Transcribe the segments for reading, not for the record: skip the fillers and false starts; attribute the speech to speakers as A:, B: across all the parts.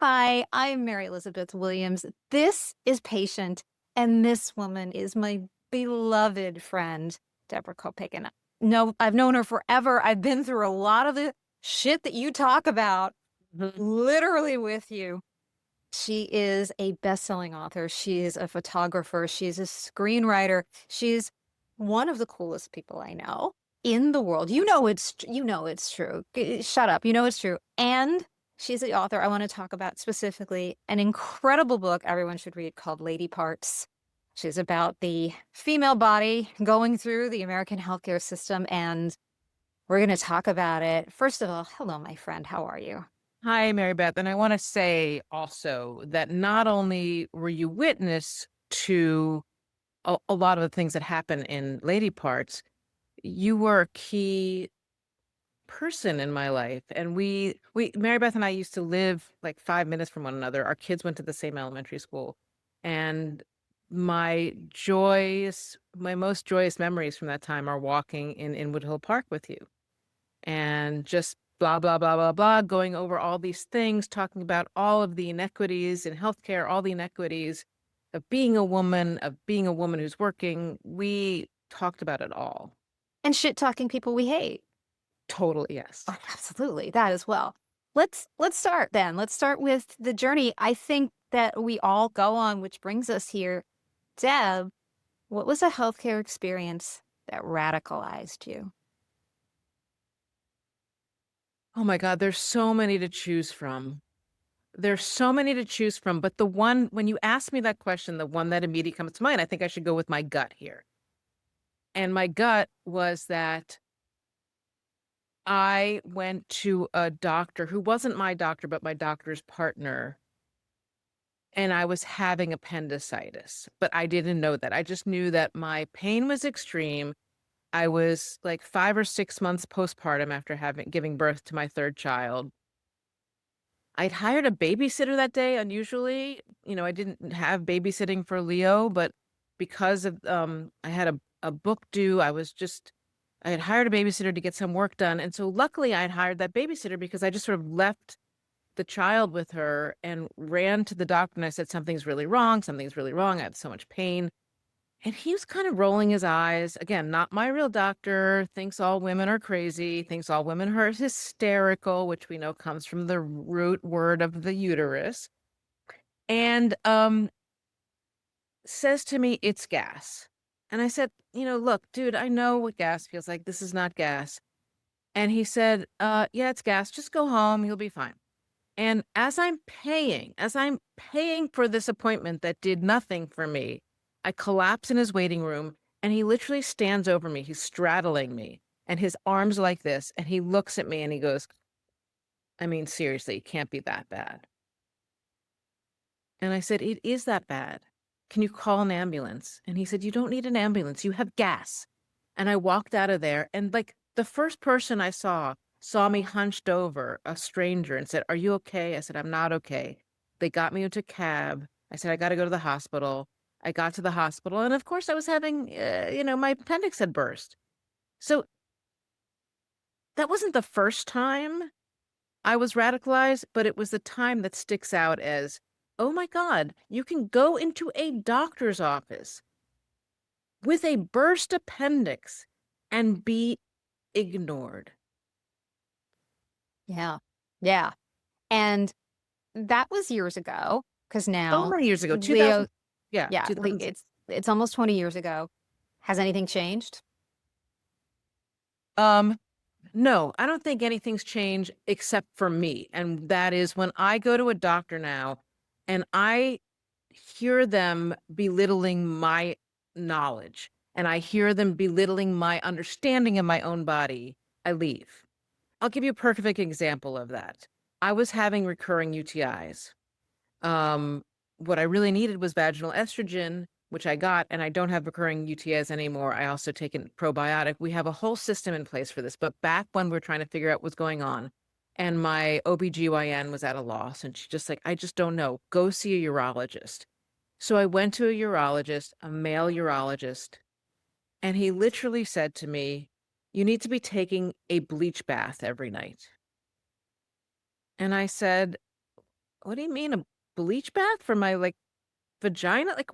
A: Hi, I'm Mary Elizabeth Williams. This is Patient, and this woman is my beloved friend, Deborah Copaken. No, I've known her forever. I've been through a lot of the shit that you talk about,
B: Mhm.
A: literally with you. She is a best-selling author. She is a photographer. She's a screenwriter. She's one of the coolest people I know in the world. You know it's true. Shut up. You know it's true. And she's the author I want to talk about specifically an incredible book everyone should read called Ladyparts. She's about the female body going through the American healthcare system, and we're going to talk about it. First of all, hello, my friend. How are you?
B: Hi, Mary Beth. And I want to say also that not only were you witness to a lot of the things that happen in Lady Parts, you were a key person in my life. And Mary Beth and I used to live like 5 minutes from one another. Our kids went to the same elementary school. And my most joyous memories from that time are walking in Inwood Hill Park with you and just blah, blah, blah, blah, blah, going over all these things, talking about all of the inequities in healthcare, all the inequities of being a woman who's working. We talked about it all.
A: And shit talking people we hate.
B: Totally, yes.
A: Oh, absolutely, that as well. Let's start then. Let's start with the journey I think that we all go on, which brings us here. Deb, what was a healthcare experience that radicalized you?
B: Oh my God, there's so many to choose from. There's so many to choose from, but the one, when you ask me that question, the one that immediately comes to mind, I think I should go with my gut here. And my gut was that I went to a doctor who wasn't my doctor, but my doctor's partner, and I was having appendicitis, but I didn't know that. I just knew that my pain was extreme. I was like 5 or 6 months postpartum after having giving birth to my 3rd child. I'd hired a babysitter that day, unusually. I didn't have babysitting for Leo, but because of, I had a book due, I had hired a babysitter to get some work done, and so luckily I'd hired that babysitter because I just sort of left the child with her and ran to the doctor, and I said, "Something's really wrong, something's really wrong, I have so much pain." And he was kind of rolling his eyes. Again, not my real doctor, thinks all women are crazy, thinks all women are hysterical, which we know comes from the root word of the uterus, and, says to me, "It's gas." And I said, "Look, dude, I know what gas feels like. This is not gas." And he said, yeah, it's gas. Just go home. You'll be fine." And as I'm paying for this appointment that did nothing for me, I collapse in his waiting room and he literally stands over me. He's straddling me and his arms like this. And he looks at me and he goes, "I mean, seriously, it can't be that bad." And I said, "It is that bad. Can you call an ambulance?" And he said, "You don't need an ambulance. You have gas." And I walked out of there and like the first person I saw me hunched over, a stranger, and said, "Are you okay?" I said, "I'm not okay." They got me into a cab. I said, "I got to go to the hospital." I got to the hospital. And of course I was having, my appendix had burst. So that wasn't the first time I was radicalized, but it was the time that sticks out as, oh my God, you can go into a doctor's office with a burst appendix and be ignored.
A: Yeah. Yeah. And that was years ago, because
B: So
A: now
B: many years ago, 2000,
A: Leo,
B: yeah,
A: yeah,
B: 2000.
A: it's almost 20 years ago. Has anything changed?
B: Um, no, I don't think anything's changed except for me. And that is when I go to a doctor now and I hear them belittling my knowledge and I hear them belittling my understanding of my own body, I leave. I'll give you a perfect example of that. I was having recurring UTIs. Um, what I really needed was vaginal estrogen, which I got, and I don't have recurring UTIs anymore. I also take a probiotic. We have a whole system in place for this. But back when we are trying to figure out what's going on, and my OBGYN was at a loss, and she just like, "I just don't know. Go see a urologist." So I went to a urologist, a male urologist, and he literally said to me, "You need to be taking a bleach bath every night." And I said, what do you mean, a bleach bath for my, like, vagina? Like,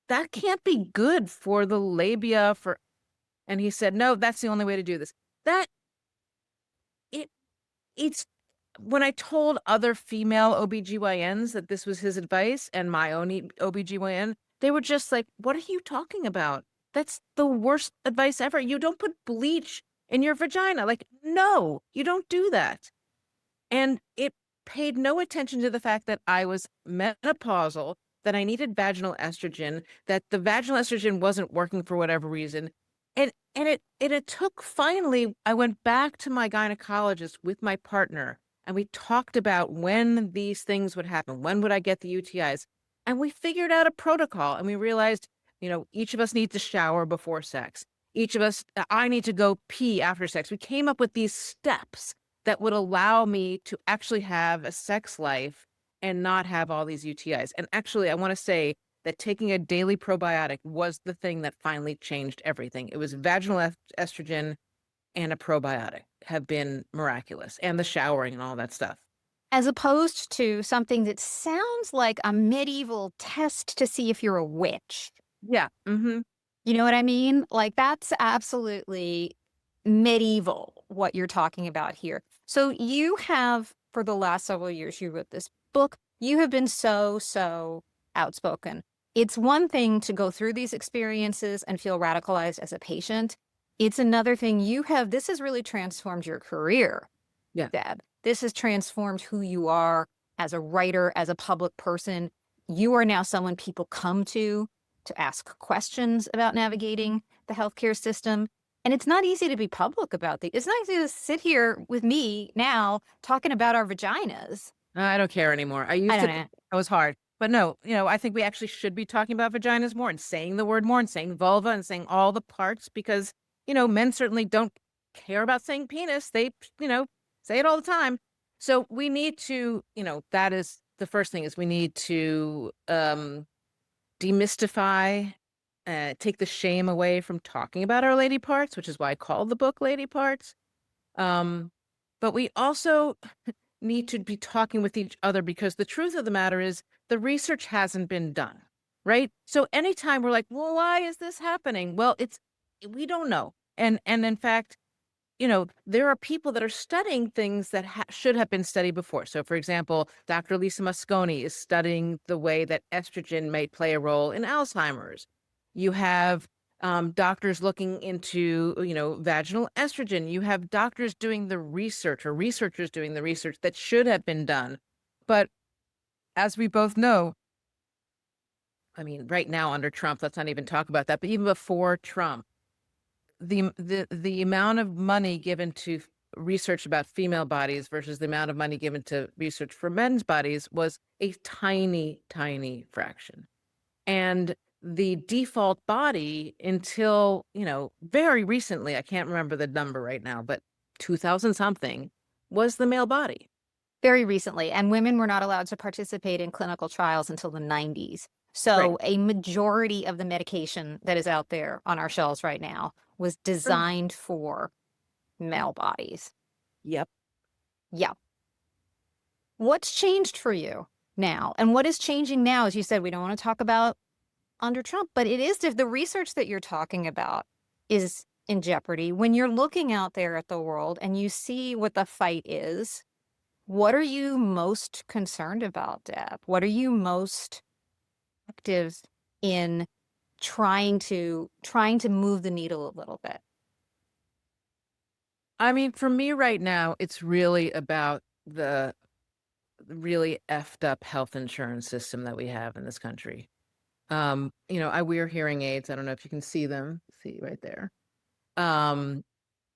B: that can't be good for the labia for, and he said, "No, that's the only way to do this." That it it's when I told other female OBGYNs that this was his advice and my own OBGYN, they were just like, "What are you talking about? That's the worst advice ever. You don't put bleach in your vagina." Like, no, you don't do that. And it paid no attention to the fact that I was menopausal, that I needed vaginal estrogen, that the vaginal estrogen wasn't working for whatever reason. And it took, finally, I went back to my gynecologist with my partner and we talked about when these things would happen. When would I get the UTIs? And we figured out a protocol and we realized, each of us needs to shower before sex. Each of us, I need to go pee after sex. We came up with these steps that would allow me to actually have a sex life and not have all these UTIs. And actually, I want to say that taking a daily probiotic was the thing that finally changed everything. It was vaginal estrogen and a probiotic have been miraculous, and the showering and all that stuff.
A: As opposed to something that sounds like a medieval test to see if you're a witch.
B: Yeah. Hmm.
A: You know what I mean? Like, that's absolutely medieval, what you're talking about here. So you have, for the last several years, you wrote this book. You have been so outspoken. It's one thing to go through these experiences and feel radicalized as a patient. It's another thing this has really transformed your career,
B: Yeah.
A: Deb. This has transformed who you are as a writer, as a public person. You are now someone people come to ask questions about navigating the healthcare system. And it's not easy to be public about it's not easy to sit here with me now talking about our vaginas.
B: I don't care anymore. I
A: I
B: used
A: don't
B: to,
A: know.
B: it was hard. But no, I think we actually should be talking about vaginas more and saying the word more and saying vulva and saying all the parts because, men certainly don't care about saying penis. They, say it all the time. So we need to, that is the first thing is we need to demystify, take the shame away from talking about our lady parts, which is why I called the book Lady Parts. But we also need to be talking with each other because the truth of the matter is the research hasn't been done, right? So anytime we're like, well, why is this happening? Well, we don't know. And in fact, there are people that are studying things that should have been studied before. So, for example, Dr. Lisa Mosconi is studying the way that estrogen may play a role in Alzheimer's. You have doctors looking into, vaginal estrogen. You have doctors doing the research or researchers doing the research that should have been done. But as we both know, I mean, right now under Trump, let's not even talk about that. But even before Trump, the amount of money given to research about female bodies versus the amount of money given to research for men's bodies was a tiny fraction. And the default body until, very recently, I can't remember the number right now, but 2000 something was the male body.
A: Very recently, and women were not allowed to participate in clinical trials until the 90s.
B: Right.
A: So a majority of the medication that is out there on our shelves right now was designed for male bodies.
B: Yep.
A: Yeah. What's changed for you now? And what is changing now? As you said, we don't want to talk about under Trump, but it is the research that you're talking about is in jeopardy. When you're looking out there at the world and you see what the fight is, what are you most concerned about, Deb? What are you most active in trying to move the needle a little bit?
B: I mean, for me right now, it's really about the really effed up health insurance system that we have in this country. I wear hearing aids. I don't know if you can see them. See right there. And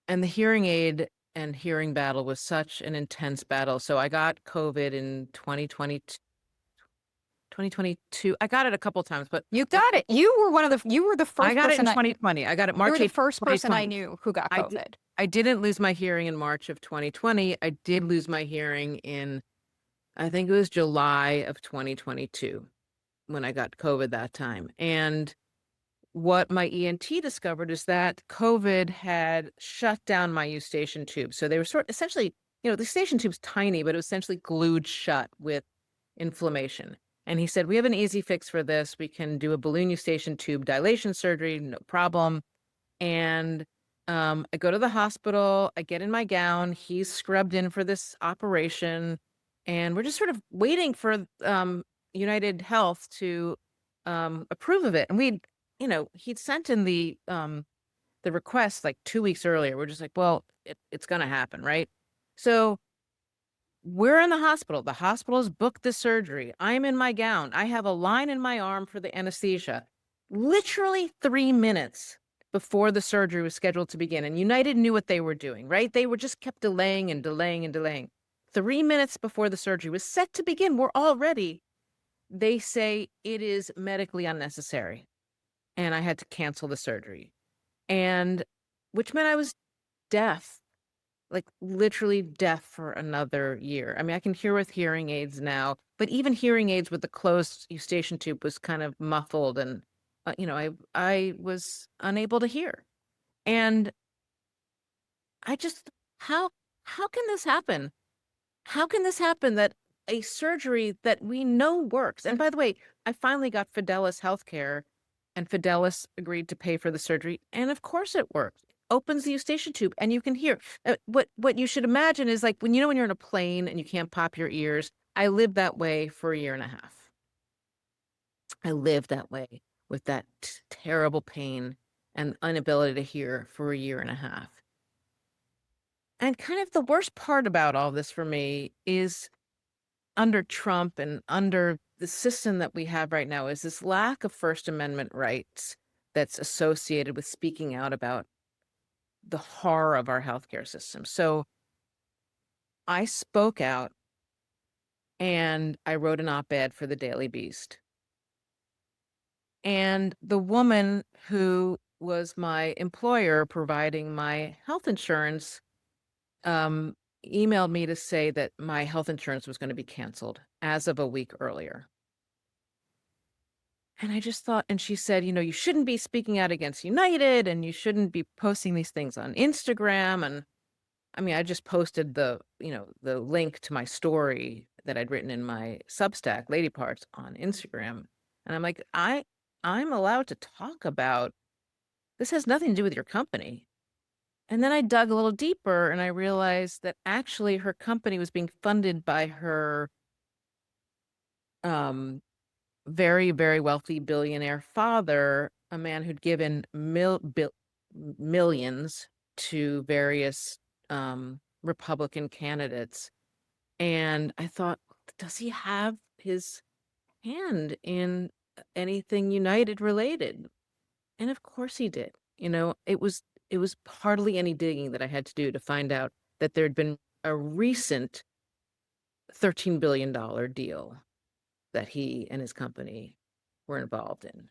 B: the hearing aid and hearing battle was such an intense battle. So I got COVID in 2022. I got it a couple times, but
A: You got it. You were the
B: I
A: first
B: got it in
A: person
B: 2020. I got it
A: you were
B: March
A: the
B: 8th,
A: first person I
B: 2020.
A: knew who got
B: I
A: COVID.
B: I didn't lose my hearing in March of 2020. I did lose my hearing in, I think it was July of 2022 when I got COVID that time. And what my ENT discovered is that COVID had shut down my eustachian tube. So they were essentially the station tube's tiny, but it was essentially glued shut with inflammation. And he said, "We have an easy fix for this. We can do a balloon eustachian tube dilation surgery, no problem." And I go to the hospital, I get in my gown, he's scrubbed in for this operation, and we're just sort of waiting for United Health to approve of it. And he'd sent in the request like 2 weeks earlier. We're just like, well, it's gonna happen, right? So we're in the hospital. The hospital has booked the surgery. I'm in my gown. I have a line in my arm for the anesthesia. Literally 3 minutes before the surgery was scheduled to begin. And United knew what they were doing, right? They were just kept delaying and delaying and delaying. 3 minutes before the surgery was set to begin, they say it is medically unnecessary. And I had to cancel the surgery. And which meant I was deaf, like literally deaf for another year. I mean, I can hear with hearing aids now, but even hearing aids with the closed eustachian tube was kind of muffled, and I was unable to hear. And I just how can this happen? How can this happen that a surgery that we know works? And by the way, I finally got Fidelis Healthcare, and Fidelis agreed to pay for the surgery, and of course it works. Opens the eustachian tube, and you can hear. What you should imagine is like when you're in a plane and you can't pop your ears. I lived that way for a year and a half. I lived that way with that terrible pain and inability to hear for a year and a half. And kind of the worst part about all this for me is under Trump and under the system that we have right now is this lack of First Amendment rights that's associated with speaking out about the horror of our healthcare system. So I spoke out and I wrote an op-ed for the Daily Beast. And the woman who was my employer providing my health insurance um, emailed me to say that my health insurance was going to be canceled as of a week earlier. And I just thought, and she said, you shouldn't be speaking out against United and you shouldn't be posting these things on Instagram. And I mean, I just posted the link to my story that I'd written in my Substack, Ladyparts, on Instagram. And I'm like, I'm allowed to talk about this has nothing to do with your company. And then I dug a little deeper and I realized that actually her company was being funded by her um, very, very wealthy billionaire father, a man who'd given millions to various Republican candidates. And I thought, does he have his hand in anything United related? And of course he did. It was hardly any digging that I had to do to find out that there'd been a recent $13 billion deal that he and his company were involved in.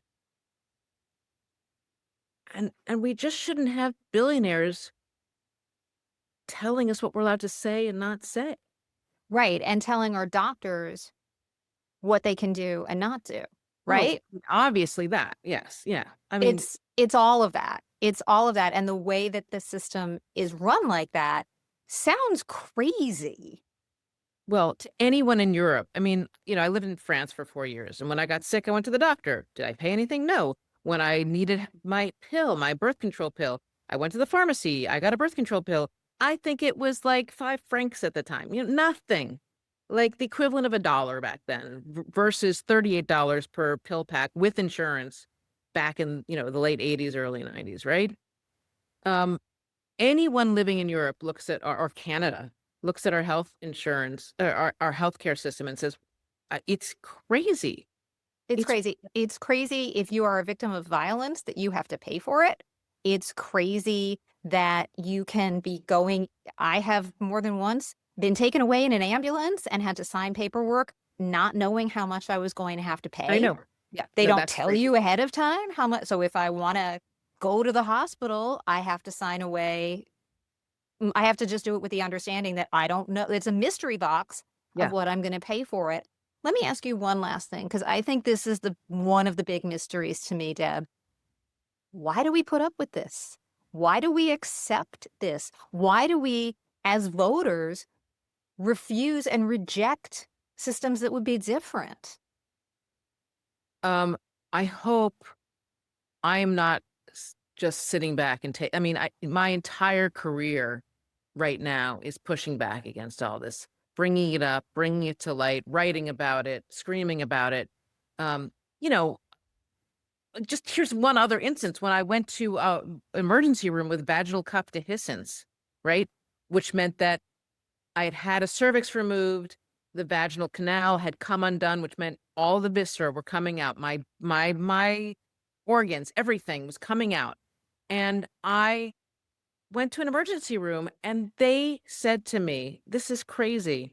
B: And we just shouldn't have billionaires telling us what we're allowed to say and not say.
A: Right, and telling our doctors what they can do and not do,
B: Well,
A: right?
B: obviously that. Yes. Yeah. I mean,
A: It's all of that. It's all of that, and the way that the system is run like that sounds crazy.
B: well, to anyone in Europe, I mean, I lived in France for 4 years, and when I got sick, I went to the doctor. Did I pay anything? No. When I needed my pill, my birth control pill, I went to the pharmacy. I got a birth control pill. I think it was like 5 francs at the time. Nothing. Like the equivalent of $1 back then versus $38 per pill pack with insurance back in, the late 80s, early 90s, right? Um, Anyone living in Europe looks at or Canada looks at our health insurance, our healthcare system and says, it's crazy.
A: It's
B: It's
A: crazy. It's crazy if you are a victim of violence that you have to pay for it. It's crazy that you can be going I have more than once been taken away in an ambulance and had to sign paperwork not knowing how much I was going to have to
B: I
A: pay.
B: know. Yeah,
A: They
B: no,
A: don't
B: that's
A: tell
B: crazy.
A: you ahead of time how much. So if I wanna go to the hospital, I have to sign away. I have to just do it with the understanding that I don't know. It's a mystery box of
B: Yeah.
A: what I'm gonna pay for it. Let me ask you one last thing, because I think this is the one of the big mysteries to me, Deb. Why do we put up with this? Why do we accept this? Why do we, as voters, refuse and reject systems that would be different.
B: Um, I hope I am not just sitting back and take. I mean, my entire career right now is pushing back against all this, bringing it up, bringing it to light, writing about it, screaming about it. Um, you know, just here's one other instance when I went to emergency room with vaginal cup dehiscence, right? Which meant that I had had a cervix removed, the vaginal canal had come undone, which meant all the viscera were coming out. My organs, everything was coming out. And I went to an emergency room and they said to me, "This is crazy.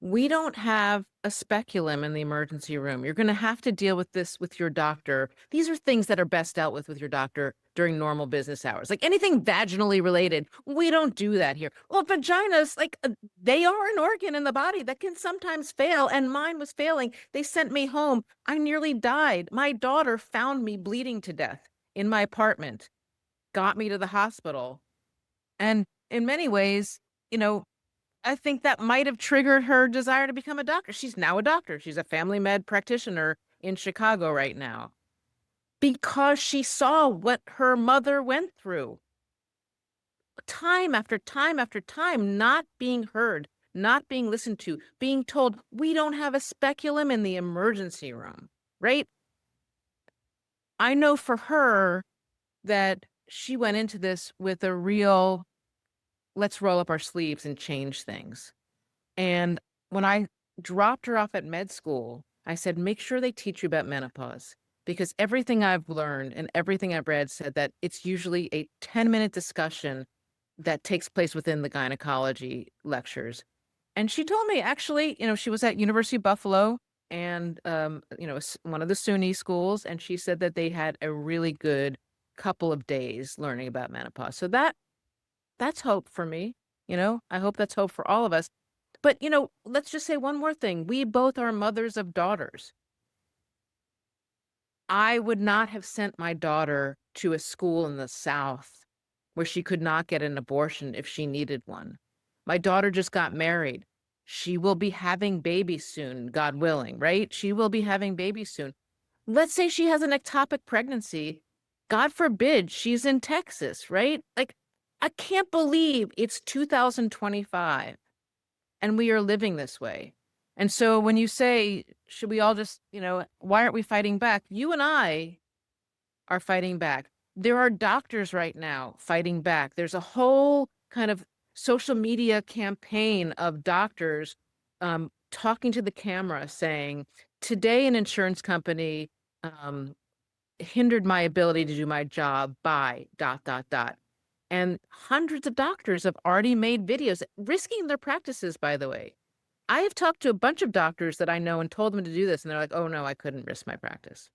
B: We don't have a speculum in the emergency room. You're going to have to deal with this with your doctor. These are things that are best dealt with your doctor during normal business hours. Like anything vaginally related, we don't do that here." Well, vaginas, like they are an organ in the body that can sometimes fail, and mine was failing. They sent me home. I nearly died. My daughter found me bleeding to death in my apartment, got me to the hospital. And in many ways, you know, I think that might have triggered her desire to become a doctor. She's now a doctor. She's a family med practitioner in Chicago right now because she saw what her mother went through time after time after time, not being heard, not being listened to, being told, "We don't have a speculum in the emergency room," right? I know for her that she went into this with a real, let's roll up our sleeves and change things. And when I dropped her off at med school, I said, "Make sure they teach you about menopause." Because everything I've learned and everything I've read said that it's usually a 10-minute discussion that takes place within the gynecology lectures. And she told me actually, she was at University of Buffalo and, one of the SUNY schools. And she said that they had a really good couple of days learning about menopause. So that's hope for me. I hope that's hope for all of us. But, let's just say one more thing. We both are mothers of daughters. I would not have sent my daughter to a school in the South where she could not get an abortion if she needed one. My daughter just got married. She will be having babies soon, God willing, right? She will be having babies soon. Let's say she has an ectopic pregnancy. God forbid she's in Texas, right? Like, I can't believe it's 2025 and we are living this way. And so when you say, should we all just, why aren't we fighting back? You and I are fighting back. There are doctors right now fighting back. There's a whole kind of social media campaign of doctors talking to the camera saying, "Today, an insurance company hindered my ability to do my job by dot, dot, dot." And hundreds of doctors have already made videos, risking their practices, by the way. I have talked to a bunch of doctors that I know and told them to do this, and they're like, "Oh, no, I couldn't risk my practice."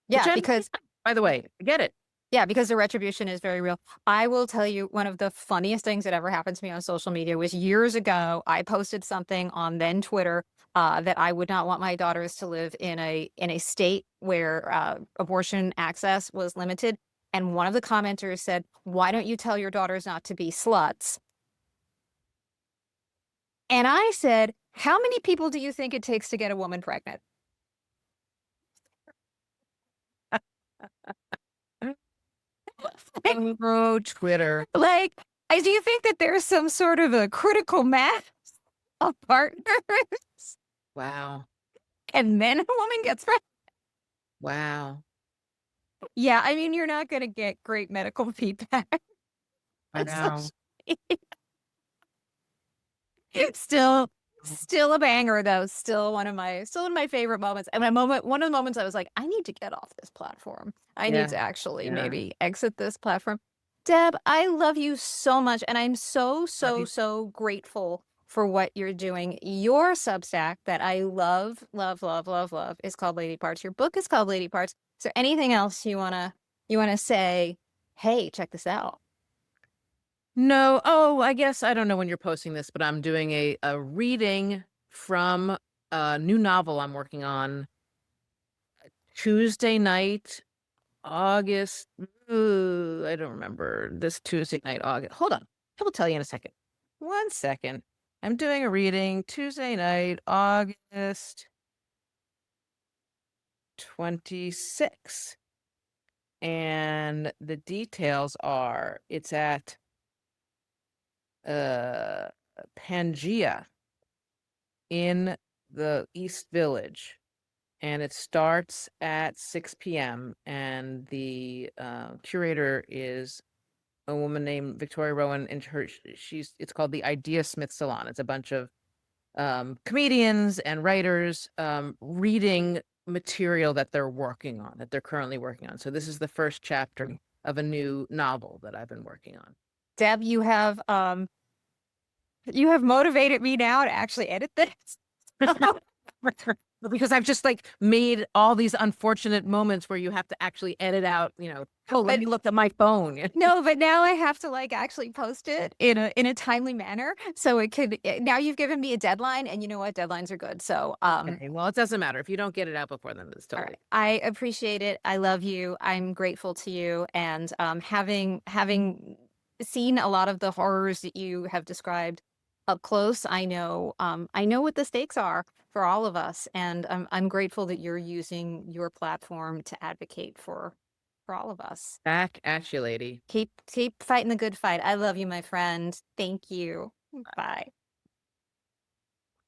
B: Which
A: Yeah,
B: I
A: because
B: understand, by the way. I get it.
A: Yeah, because the retribution is very real. I will tell you one of the funniest things that ever happened to me on social media was years ago. I posted something on then Twitter that I would not want my daughters to live in a state where abortion access was limited. And one of the commenters said, "Why don't you tell your daughters not to be sluts?" And I said, "How many people do you think it takes to get a woman pregnant?"
B: Oh, Twitter.
A: Like, do you think that there's some sort of a critical mass of partners
B: Wow.
A: and then a woman gets pregnant?
B: Wow.
A: Yeah, I mean, you're not gonna get great medical feedback on
B: Wow.
A: social media. Still still a banger though, still one of my favorite moments, and one of the moments I was like, "I need to get off this platform. I need
B: Yeah.
A: to actually
B: Yeah.
A: maybe exit this platform." Deb, I love you so much, and I'm so,
B: Love
A: so,
B: you.
A: so grateful for what you're doing. Your Substack that I love, love, love, love, love is called Ladyparts. Your book is called Ladyparts. Is there anything else you wanna say, "Hey, check this out?"
B: No. Oh, I guess I don't know when you're posting this, but I'm doing a reading from a new novel I'm working on Tuesday night, August. I don't remember this Tuesday night, August. Hold on. I will tell you in a second. One second. I'm doing a reading Tuesday night, August 26th. And the details are it's at uh Pangea in the East Village. And it starts at 6 p.m. And the curator is a woman named Victoria Rowan, and she's it's called the Idea Smith Salon. It's a bunch of comedians and writers reading material that they're working on, that they're currently working on. So this is the first chapter of a new novel that I've been working on.
A: Deb, you have motivated me now to actually edit this.
B: Because I've just like made all these unfortunate moments where you have to actually edit out, oh, let
A: But
B: me look at my phone.
A: no, but now I have to like actually post it in a timely manner. So it could now you've given me a deadline, and you know what? Deadlines are good. So
B: Okay, well, it doesn't matter. If you don't get it out before then, it's
A: all
B: totally.
A: right. I appreciate it. I love you. I'm grateful to you. And having seen a lot of the horrors that you have described up close, I know what the stakes are for all of us. And I'm grateful that you're using your platform to advocate for all of us.
B: Back at you, lady.
A: Keep fighting the good fight. I love you, my friend. Thank you. Bye.